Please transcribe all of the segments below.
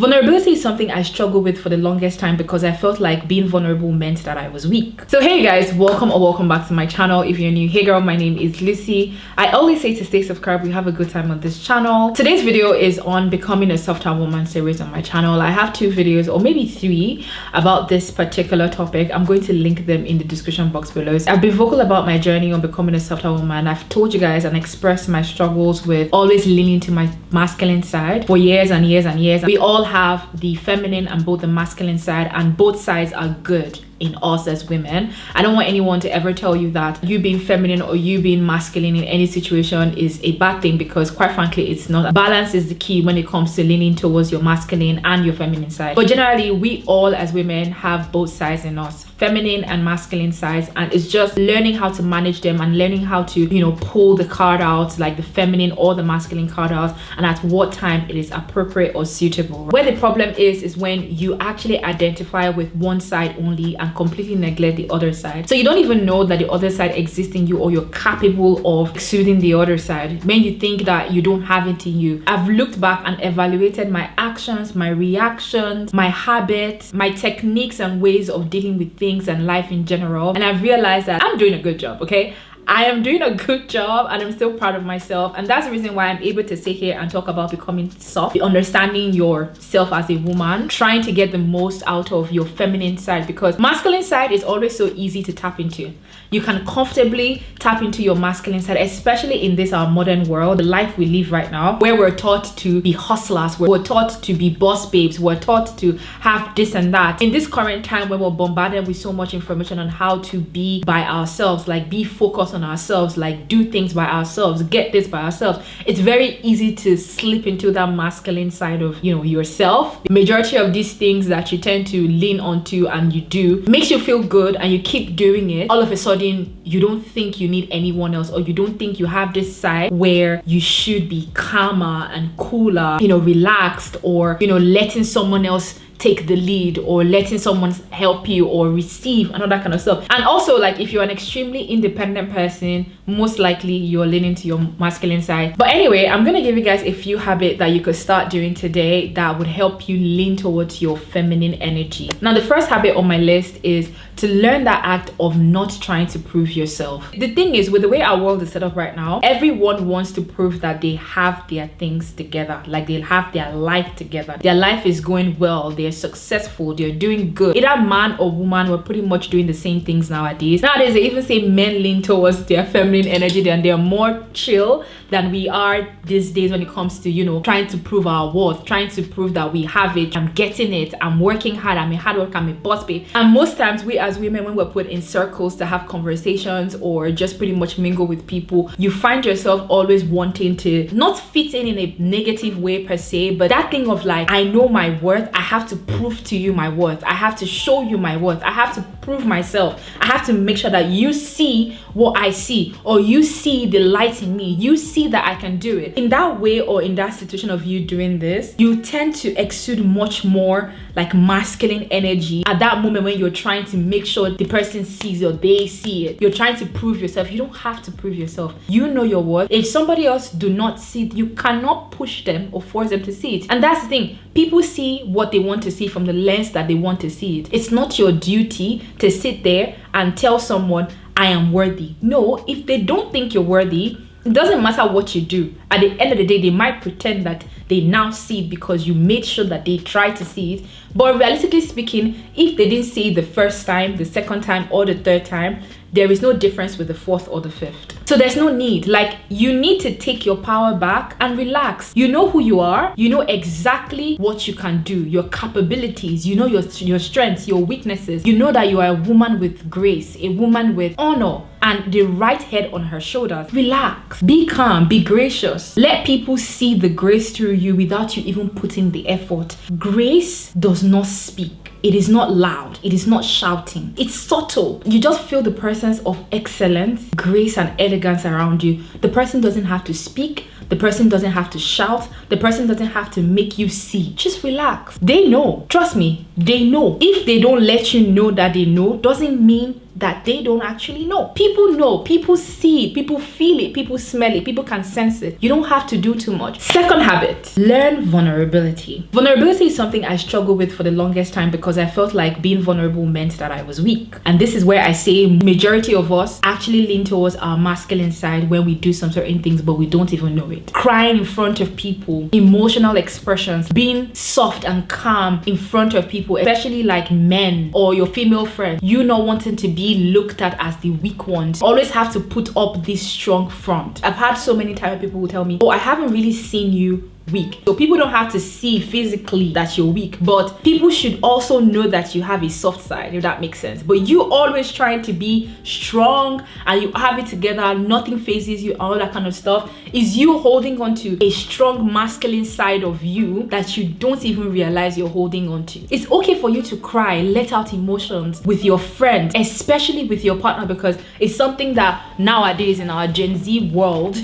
Vulnerability is something I struggled with for the longest time because I felt like being vulnerable meant that I was weak. So hey guys, welcome back to my channel. If you're new, hey girl, my name is Lucy. I always say to stay subscribed. We have a good time on this channel. Today's video is on becoming a softer woman series on my channel. I have 2 videos or maybe 3 about this particular topic. I'm going to link them in the description box below. I've been vocal about my journey on becoming a softer woman. I've told you guys and expressed my struggles with always leaning to my masculine side for years and years and years. We all have the feminine and both the masculine side, and both sides are good in us as women. I don't want anyone to ever tell you that you being feminine or you being masculine in any situation is a bad thing, because quite frankly it's not. Balance is the key when it comes to leaning towards your masculine and your feminine side. But generally we all as women have both sides in us, feminine and masculine sides, and it's just learning how to manage them and learning how to, you know, pull the card out, like the feminine or the masculine card out, and at what time it is appropriate or suitable. Where the problem is when you actually identify with one side only and completely neglect the other side. So you don't even know that the other side exists in you, or you're capable of soothing the other side when you think that you don't have it in you. I've looked back and evaluated my actions, my reactions, my habits, my techniques and ways of dealing with things and life in general, and I've realized that I'm doing a good job. Okay, I am doing a good job and I'm still proud of myself, and that's the reason why I'm able to sit here and talk about becoming soft, understanding yourself as a woman, trying to get the most out of your feminine side, because masculine side is always so easy to tap into. You can comfortably tap into your masculine side, especially in this our modern world, the life we live right now, where we're taught to be hustlers, we're taught to be boss babes, we're taught to have this and that. In this current time when we're bombarded with so much information on how to be by ourselves, like be focused on ourselves, like do things by ourselves, get this by ourselves, it's very easy to slip into that masculine side of, you know, yourself. The majority of these things that you tend to lean onto and you do makes you feel good and you keep doing it. All of a sudden you don't think you need anyone else, or you don't think you have this side where you should be calmer and cooler, you know, relaxed, or, you know, letting someone else take the lead, or letting someone help you or receive and all that kind of stuff. And also, like, if you're an extremely independent person, most likely you're leaning to your masculine side. But anyway, I'm gonna give you guys a few habits that you could start doing today that would help you lean towards your feminine energy. Now, the first habit on my list is to learn that act of not trying to prove yourself. The thing is, with the way our world is set up right now, everyone wants to prove that they have their things together, like they have their life together, their life is going well, they're successful, they're doing good. Either man or woman, we're pretty much doing the same things nowadays. Nowadays they even say men lean towards their feminine energy, and they're more chill than we are these days when it comes to, you know, trying to prove our worth, trying to prove that we have it, I'm getting it, I'm working hard, I'm a hard worker, I'm a boss babe. And most times we as women, when we're put in circles to have conversations or just pretty much mingle with people, you find yourself always wanting to not fit in a negative way per se, but that thing of like, I know my worth, I have to prove to you my worth, I have to show you my worth, I have to prove myself, I have to make sure that you see what I see, or you see the light in me, you see that I can do it. In that way, or in that situation of you doing this, you tend to exude much more like masculine energy at that moment when you're trying to make sure the person sees or they see it. You're trying to prove yourself. You don't have to prove yourself. You know your worth. If somebody else do not see it, you cannot push them or force them to see it. And that's the thing. People see what they want to see from the lens that they want to see it. It's not your duty to sit there and tell someone, I am worthy. No, if they don't think you're worthy, it doesn't matter what you do. At the end of the day, they might pretend that they now see it because you made sure that they try to see it. But realistically speaking, if they didn't see it the first time, the second time, or the third time, there is no difference with the 4th or the 5th. So there's no need. Like, you need to take your power back and relax. You know who you are. You know exactly what you can do, your capabilities. You know your strengths, your weaknesses. You know that you are a woman with grace, a woman with honor, and the right head on her shoulders. Relax, be calm, be gracious. Let people see the grace through you without you even putting the effort. Grace does not speak. It is not loud. It is not shouting. It's subtle. You just feel the presence of excellence, grace, and elegance around you. The person doesn't have to speak. The person doesn't have to shout. The person doesn't have to make you see. Just relax. They know. Trust me, they know. If they don't let you know that they know, doesn't mean that they don't actually know. People see it, people feel it, people smell it, people can sense it. You don't have to do too much. Second habit, learn vulnerability. Vulnerability is something I struggled with for the longest time because I felt like being vulnerable meant that I was weak. And this is where I say majority of us actually lean towards our masculine side when we do some certain things, but we don't even know it. Crying in front of people, emotional expressions, being soft and calm in front of people, especially like men or your female friends, you not wanting to be looked at as the weak ones. Always have to put up this strong front. I've had so many times people will tell me, oh, I haven't really seen you weak. So people don't have to see physically that you're weak, but people should also know that you have a soft side, if that makes sense. But you always trying to be strong and you have it together, nothing phases you, all that kind of stuff, is you holding on to a strong masculine side of you that you don't even realize you're holding on to. It's okay for you to cry, let out emotions with your friends, especially with your partner, because it's something that nowadays in our Gen Z world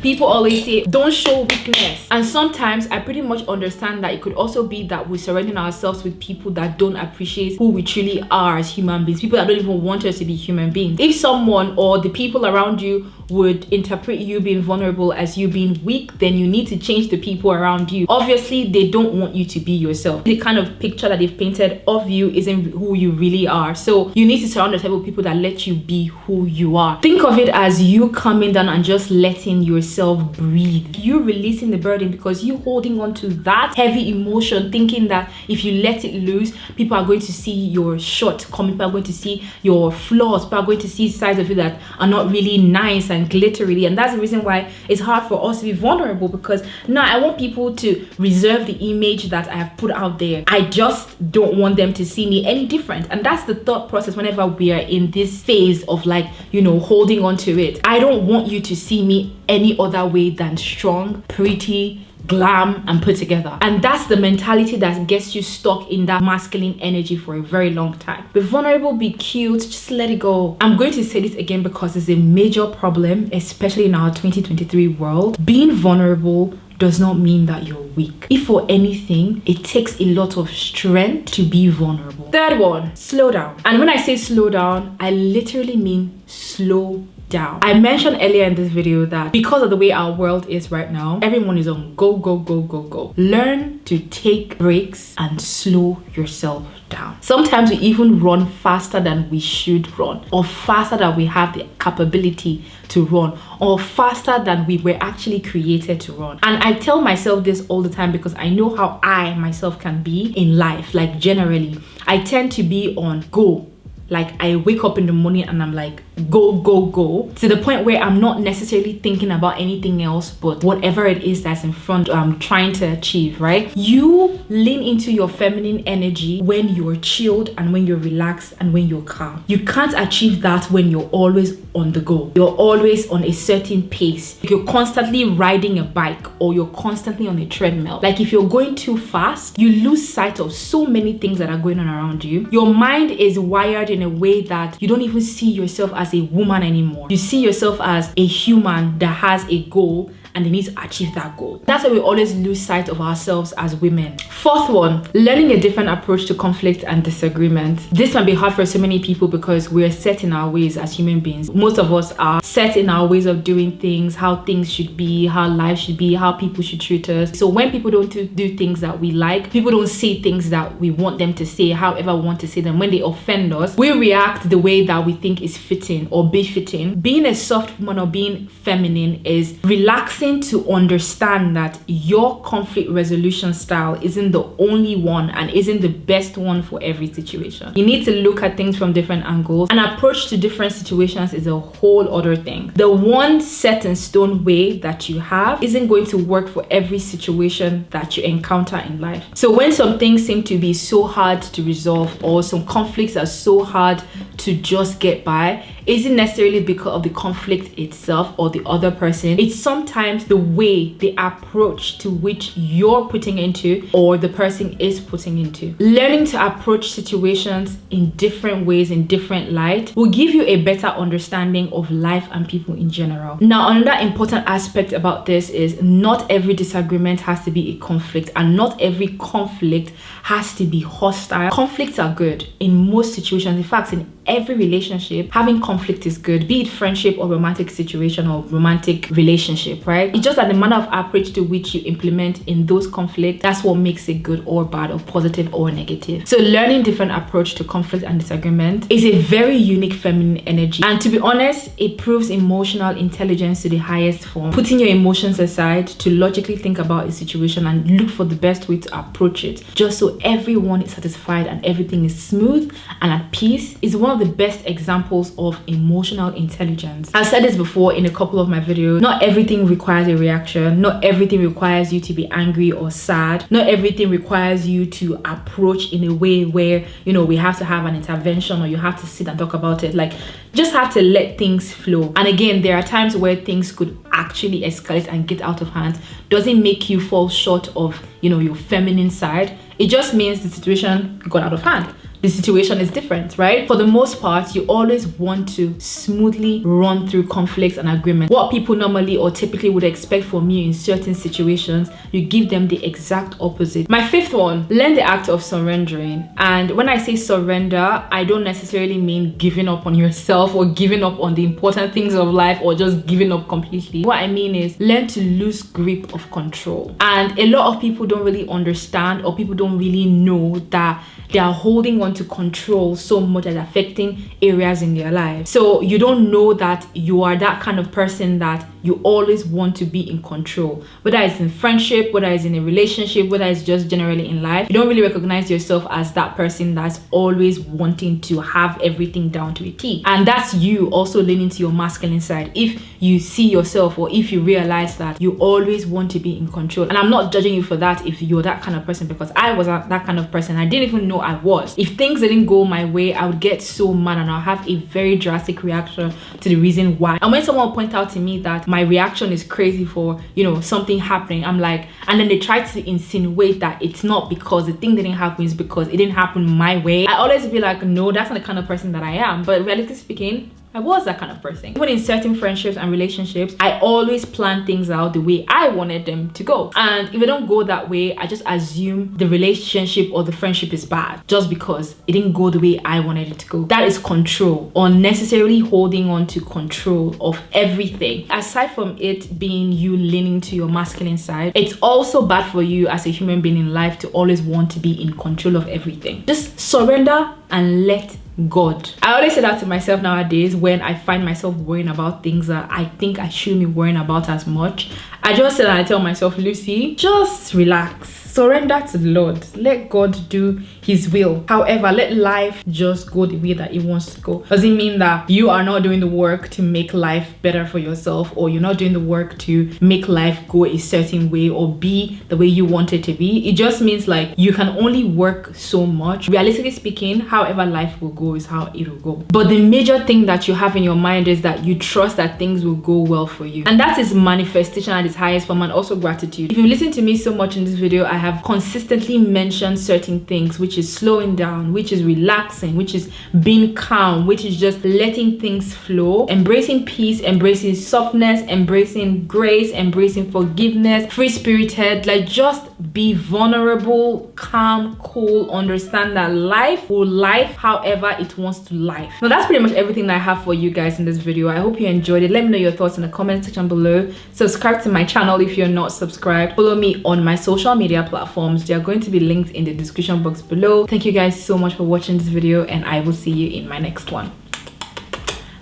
people always say, don't show weakness. And sometimes I pretty much understand that it could also be that we're surrounding ourselves with people that don't appreciate who we truly are as human beings, people that don't even want us to be human beings. If someone or the people around you would interpret you being vulnerable as you being weak, then you need to change the people around you. Obviously, they don't want you to be yourself. The kind of picture that they've painted of you isn't who you really are. So you need to surround yourself with people that let you be who you are. Think of it as you coming down and just letting yourself breathe. You releasing the burden because you holding on to that heavy emotion, thinking that if you let it loose, people are going to see your shortcomings, people are going to see your flaws, people are going to see sides of you that are not really nice and glittery. And that's the reason why it's hard for us to be vulnerable, because now I want people to reserve the image that I have put out there. I just don't want them to see me any different. And that's the thought process whenever we are in this phase of like, you know, holding on to it. I don't want you to see me any other way than strong, pretty, glam and put together. And that's the mentality that gets you stuck in that masculine energy for a very long time. Be vulnerable, be cute, just let it go. I'm going to say this again because it's a major problem, especially in our 2023 world. Being vulnerable does not mean that you're weak. If for anything, it takes a lot of strength to be vulnerable. Third one, slow down. And when I say slow down, I literally mean slow down. I mentioned earlier in this video that because of the way our world is right now, everyone is on go, go, go, go, go. Learn to take breaks and slow yourself down. Sometimes we even run faster than we should run, or faster than we have the capability to run, or faster than we were actually created to run. And I tell myself this all the time because I know how I myself can be in life. Like generally, I tend to be on go. Like I wake up in the morning and I'm like, go, go, go, to the point where I'm not necessarily thinking about anything else but whatever it is that's in front I'm trying to achieve, right? You lean into your feminine energy when you're chilled and when you're relaxed and when you're calm. You can't achieve that when you're always on the go. You're always on a certain pace. You're constantly riding a bike or you're constantly on a treadmill. Like if you're going too fast, you lose sight of so many things that are going on around you. Your mind is wired in a way that you don't even see yourself as a woman anymore. You see yourself as a human that has a goal and they need to achieve that goal. That's why we always lose sight of ourselves as women. Fourth one, learning a different approach to conflict and disagreement. This might be hard for so many people because we're set in our ways as human beings. Most of us are set in our ways of doing things, how things should be, how life should be, how people should treat us. So when people don't do things that we like, people don't say things that we want them to say, however we want to say them, when they offend us, we react the way that we think is fitting or befitting. Being a soft woman or being feminine is relaxing to understand that your conflict resolution style isn't the only one and isn't the best one for every situation. You need to look at things from different angles. An approach to different situations is a whole other thing. The one set in stone way that you have isn't going to work for every situation that you encounter in life. So when some things seem to be so hard to resolve or some conflicts are so hard to just get by, isn't necessarily because of the conflict itself or the other person. It's sometimes the way, the approach to which you're putting into or the person is putting into. Learning to approach situations in different ways, in different light, will give you a better understanding of life and people in general. Now, another important aspect about this is not every disagreement has to be a conflict, and not every conflict has to be hostile. Conflicts are good in most situations. In fact, in every relationship, having conflict is good, be it friendship or romantic situation or romantic relationship, right? It's just that the manner of approach to which you implement in those conflicts, that's what makes it good or bad or positive or negative. So learning different approach to conflict and disagreement is a very unique feminine energy, and to be honest, it proves emotional intelligence to the highest form. Putting your emotions aside to logically think about a situation and look for the best way to approach it, just so everyone is satisfied and everything is smooth and at peace, is one of the best examples of emotional intelligence. I've said this before in a couple of my videos. Not everything requires a reaction. Not everything requires you to be angry or sad. Not everything requires you to approach in a way where, you know, we have to have an intervention or you have to sit and talk about it. Like, just have to let things flow. And again, there are times where things could actually escalate and get out of hand. Doesn't make you fall short of, you know, your feminine side. It just means the situation got out of hand. The situation is different, right? For the most part, you always want to smoothly run through conflicts and agreements. What people normally or typically would expect from you in certain situations, you give them the exact opposite. My fifth one, learn the act of surrendering. And when I say surrender, I don't necessarily mean giving up on yourself or giving up on the important things of life or just giving up completely. What I mean is learn to lose grip of control. And a lot of people don't really understand, or people don't really know that they are holding on to control so much as affecting areas in their life. So you don't know that you are that kind of person that you always want to be in control, whether it's in friendship, whether it's in a relationship, whether it's just generally in life. You don't really recognize yourself as that person that's always wanting to have everything down to a T. And that's you also leaning to your masculine side. If you see yourself, or if you realize that you always want to be in control, and I'm not judging you for that if you're that kind of person, because I was that kind of person. I didn't even know I was. If things didn't go my way, I would get so mad and I'll have a very drastic reaction to the reason why. And when someone points out to me that my reaction is crazy for, you know, something happening, I'm like, and then they try to insinuate that it's not because the thing didn't happen, it's because it didn't happen my way. I always be like, no, that's not the kind of person that I am. But realistically speaking, I was that kind of person. Even in certain friendships and relationships, I always plan things out the way I wanted them to go. And if they don't go that way, I just assume the relationship or the friendship is bad just because it didn't go the way I wanted it to go. That is control, unnecessarily holding on to control of everything. Aside from it being you leaning to your masculine side, it's also bad for you as a human being in life to always want to be in control of everything. Just surrender and let God. I always say that to myself nowadays when I find myself worrying about things that I think I shouldn't be worrying about as much. I just sit and I tell myself, Lucy, just relax. Surrender to the Lord. Let God do his will. However, let life just go the way that it wants to go. Doesn't mean that you are not doing the work to make life better for yourself, or you're not doing the work to make life go a certain way or be the way you want it to be. It just means like you can only work so much. Realistically speaking, however life will go is how it will go. But the major thing that you have in your mind is that you trust that things will go well for you. And that is manifestation at its highest form, and also gratitude. If you listen to me so much in this video, I have consistently mentioned certain things, which is slowing down, which is relaxing, which is being calm, which is just letting things flow, embracing peace, embracing softness, embracing grace, embracing forgiveness, free-spirited. Like, just be vulnerable, calm, cool, understand that life will life however it wants to life. Now that's pretty much everything that I have for you guys in this video. I hope you enjoyed it. Let me know your thoughts in the comment section below. Subscribe to my channel if you're not subscribed. Follow me on my social media platforms. They are going to be linked in the description box below. Thank you guys so much for watching this video, and I will see you in my next one.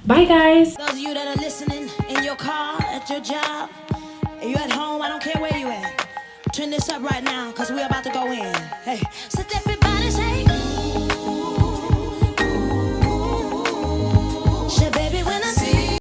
Bye guys. Those of you that are listening in your car, at your job, you at home, I don't care where you at. Turn this up right now, because we're about to go in. Hey.